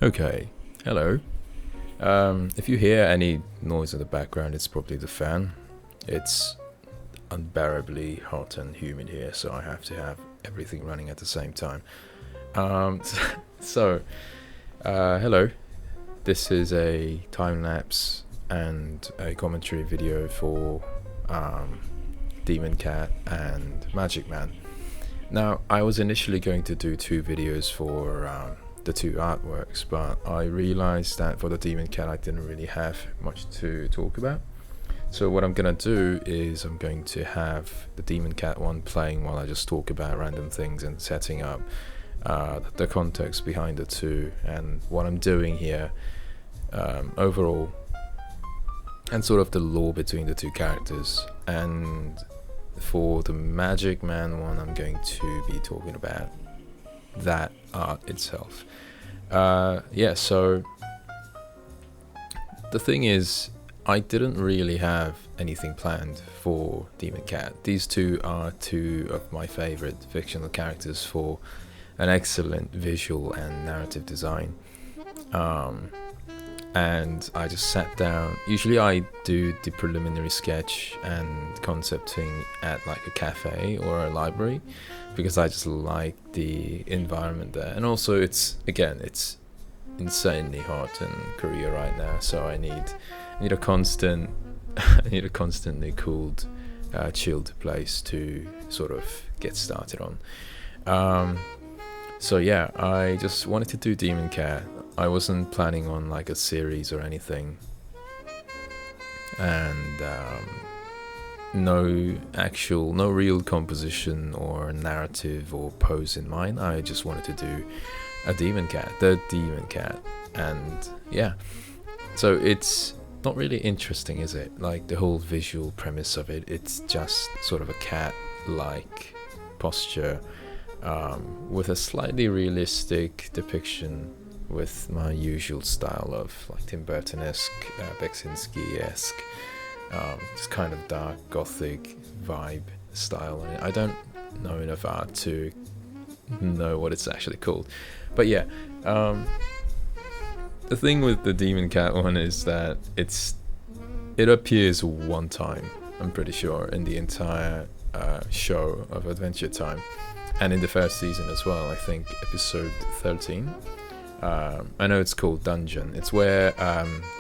Okay, hello. If you hear any noise in the background, it's probably the fan. It's unbearably hot and humid here, so I have to have everything running at the same time. Um, so, hello. This is a time lapse and a commentary video for Demon Cat and Magic Man. Now, I was initially going to do two videos for the two artworks, but I realized that for the Demon Cat I didn't really have much to talk about. So what I'm gonna do is I'm going to have the Demon Cat one playing while I just talk about random things and setting up the context behind the two and what I'm doing here overall, and sort of the lore between the two characters. And for the Magic Man one, I'm going to be talking about that art itself. So the thing is, I didn't really have anything planned for Demon Cat. These two are two of my favorite fictional characters for an excellent visual and narrative design. And I just sat down. Usually I do the preliminary sketch and concepting at like a cafe or a library, because I just like the environment there. And also it's insanely hot in Korea right now, so I need a constant I need a constantly cooled, chilled place to sort of get started on. So yeah, I just wanted to do Demon Cat. I wasn't planning on like a series or anything, and no real composition or narrative or pose in mind. I just wanted to do the Demon Cat, and yeah. So it's not really interesting, is it? Like the whole visual premise of it, it's just sort of a cat-like posture, with a slightly realistic depiction with my usual style of like Tim Burton-esque, Beksinski-esque, just kind of dark gothic vibe style on it. I don't know enough art to know what it's actually called, but yeah. The thing with the Demon Cat one is that it appears one time, I'm pretty sure, in the entire show of Adventure Time, and in the first season as well. I think episode 13. I know it's called Dungeon. It's where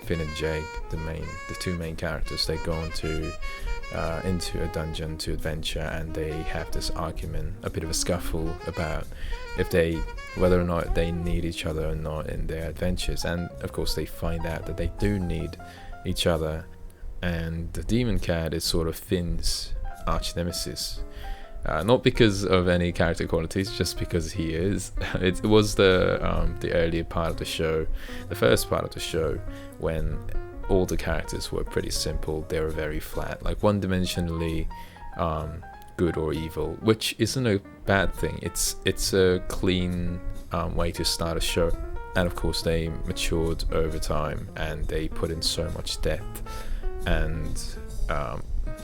Finn and Jake, the two main characters, they go into a dungeon to adventure, and they have this argument, a bit of a scuffle about whether or not they need each other or not in their adventures. And of course they find out that they do need each other, and the Demon Cat is sort of Finn's arch nemesis. Not because of any character qualities, just because he is. It was the earlier part of the show, the first part of the show, when all the characters were pretty simple. They were very flat, like one-dimensionally good or evil, which isn't a bad thing. It's a clean way to start a show. And of course they matured over time, and they put in so much depth and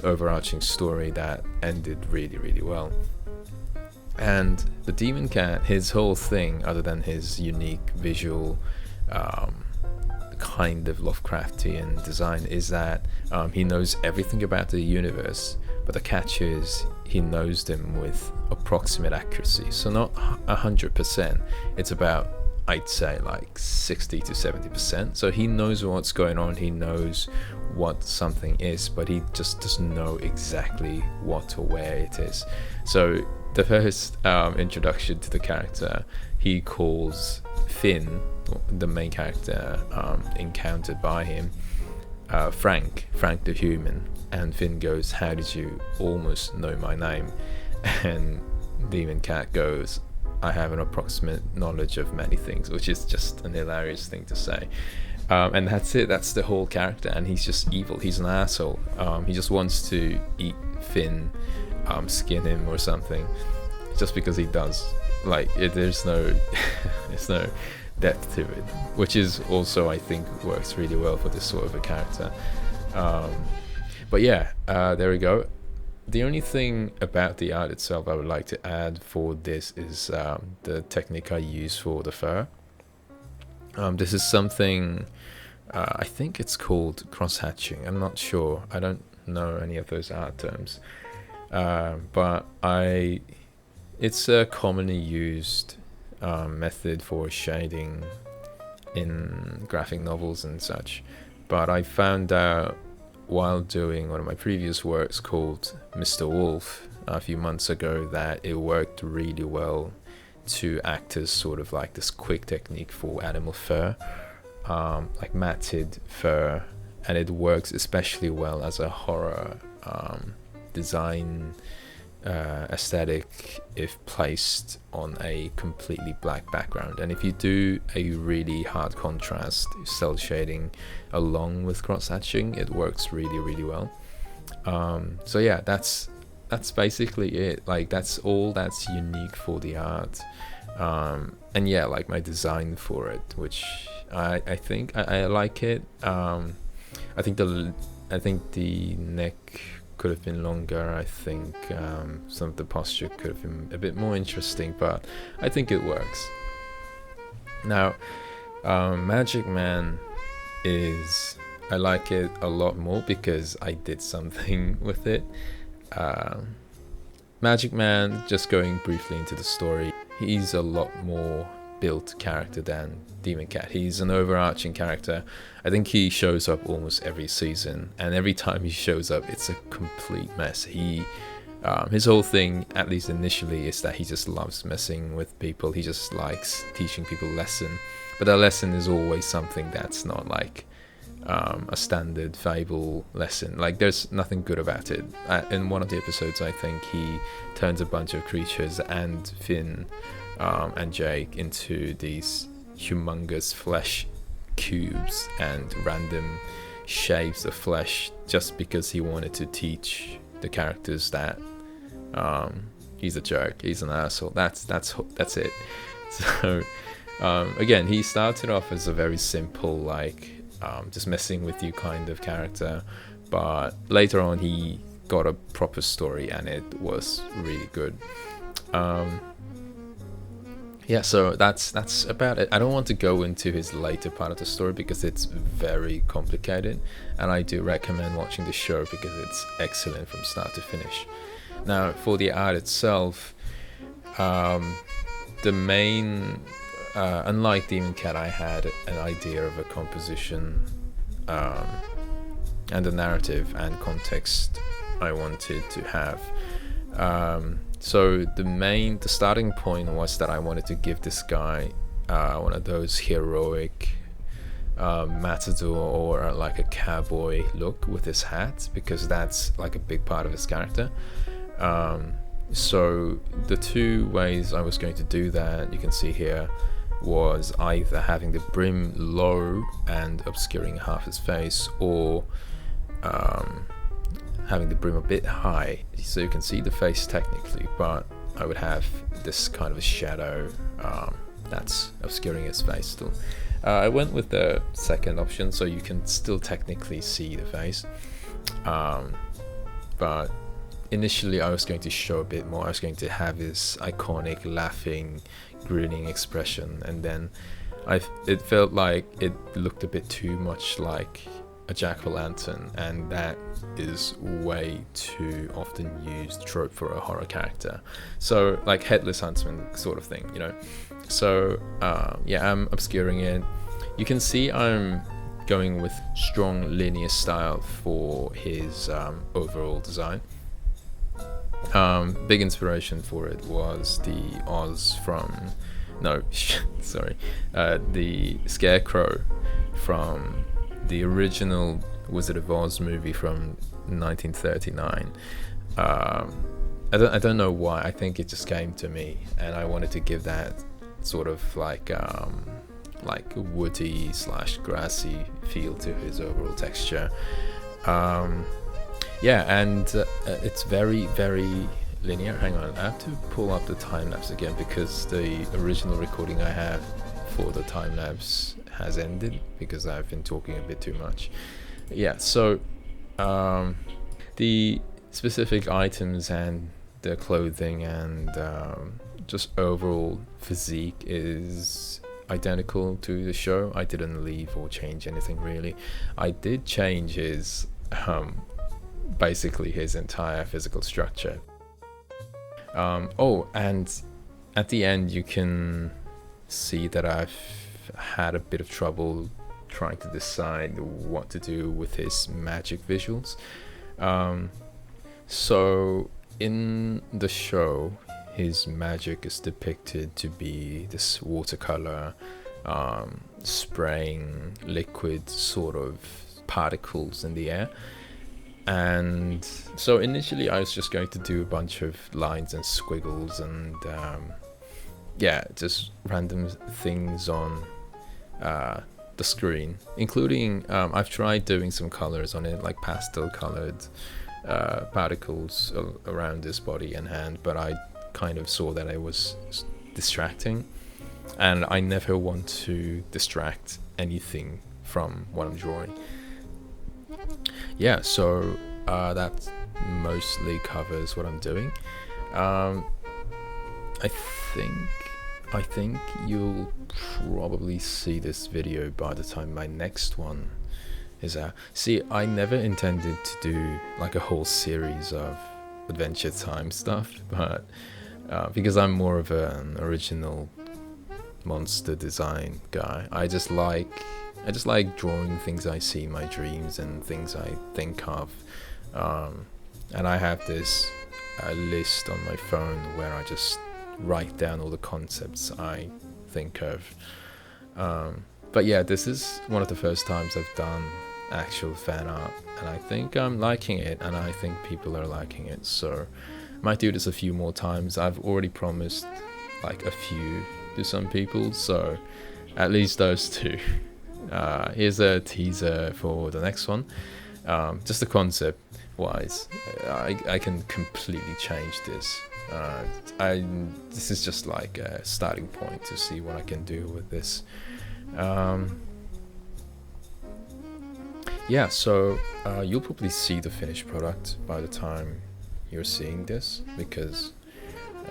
overarching story that ended really, really well. And the Demon Cat, his whole thing, other than his unique visual kind of Lovecraftian design, is that he knows everything about the universe, but the catch is he knows them with approximate accuracy. So not 100%, it's about, I'd say, like 60 to 70%. So he knows what's going on, he knows what something is, but he just doesn't know exactly what or where it is. So the first introduction to the character, he calls Finn, the main character encountered by him, Frank the human. And Finn goes, "How did you almost know my name?" And Demon Cat goes, "I have an approximate knowledge of many things," which is just an hilarious thing to say. And that's it. That's the whole character. And he's just evil. He's an asshole. He just wants to eat Finn, skin him or something, just because he does. Like there's no depth to it, which is also, I think, works really well for this sort of a character. But yeah, there we go. The only thing about the art itself I would like to add for this is the technique I use for the fur. This is something, I think it's called cross-hatching. I'm not sure. I don't know any of those art terms. But it's a commonly used method for shading in graphic novels and such. But I found out while doing one of my previous works called Mr. Wolf a few months ago that it worked really well to act as sort of like this quick technique for animal fur, like matted fur, and it works especially well as a horror design aesthetic if placed on a completely black background. And if you do a really hard contrast cell shading along with cross hatching, it works really well. So yeah, that's basically it. Like, that's all that's unique for the art. And yeah, like my design for it, which I think I like it. I think the neck could have been longer. I think some of the posture could have been a bit more interesting, but I think it works. Now, Magic Man I like it a lot more because I did something with it. Magic Man, just going briefly into the story, he's a lot more built character than Demon Cat. He's an overarching character. I think he shows up almost every season, and every time he shows up, it's a complete mess. His whole thing, at least initially, is that he just loves messing with people. He just likes teaching people a lesson, but that lesson is always something that's not like a standard fable lesson. Like, there's nothing good about it. In one of the episodes, I think he turns a bunch of creatures and Finn and Jake into these humongous flesh cubes and random shapes of flesh just because he wanted to teach the characters that he's a jerk, he's an asshole. That's it. So again, he started off as a very simple, like just messing with you kind of character, but later on he got a proper story and it was really good. Yeah, so that's about it. I don't want to go into his later part of the story because it's very complicated, and I do recommend watching the show because it's excellent from start to finish. Now, for the art itself, the main, unlike Demon Cat, I had an idea of a composition and a narrative and context I wanted to have. So the starting point was that I wanted to give this guy one of those heroic matador or like a cowboy look with his hat, because that's like a big part of his character. So the two ways I was going to do that, you can see here, was either having the brim low and obscuring half his face, or having the brim a bit high so you can see the face technically, but I would have this kind of a shadow that's obscuring his face still. I went with the second option so you can still technically see the face, but initially I was going to show a bit more. I was going to have this iconic laughing, grinning expression, and then it felt like it looked a bit too much like a jack-o'-lantern, and that is way too often used trope for a horror character. So like headless huntsman sort of thing, you know. So yeah, I'm obscuring it. You can see I'm going with strong linear style for his overall design. Big inspiration for it was the the Scarecrow from the original Wizard of Oz movie from 1939. I don't know why. I think it just came to me, and I wanted to give that sort of like woody / grassy feel to his overall texture. Yeah, and it's very, very linear. Hang on, I have to pull up the time lapse again because the original recording I have for the time lapse has ended because I've been talking a bit too much. Yeah, so the specific items and the clothing and just overall physique is identical to the show. I didn't leave or change anything really. I did change his basically his entire physical structure. Oh, and at the end you can see that I've had a bit of trouble trying to decide what to do with his magic visuals. So in the show, his magic is depicted to be this watercolor spraying liquid sort of particles in the air. And so initially I was just going to do a bunch of lines and squiggles and yeah, just random things on the screen, including I've tried doing some colors on it, like pastel colored particles around his body and hand, but I kind of saw that it was distracting, and I never want to distract anything from what I'm drawing. Yeah, so that mostly covers what I'm doing. I think you'll probably see this video by the time my next one is out. See, I never intended to do like a whole series of Adventure Time stuff, but because I'm more of an original monster design guy, I just like drawing things I see in my dreams and things I think of, and I have this list on my phone where I just write down all the concepts I think of. But yeah, this is one of the first times I've done actual fan art, and I think I'm liking it, and I think people are liking it, so I might do this a few more times. I've already promised like a few to some people, so at least those two. Here's a teaser for the next one. Just the concept wise, I can completely change this. This is just like a starting point to see what I can do with this. Yeah, so you'll probably see the finished product by the time you're seeing this, because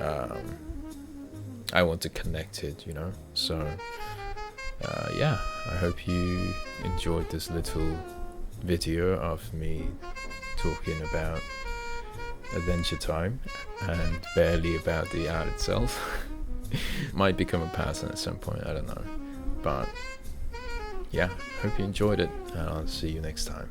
I want to connect it, you know. So yeah, I hope you enjoyed this little video of me talking about Adventure Time and barely about the art itself. Might become a passion at some point, I don't know, but yeah, hope you enjoyed it, and I'll see you next time.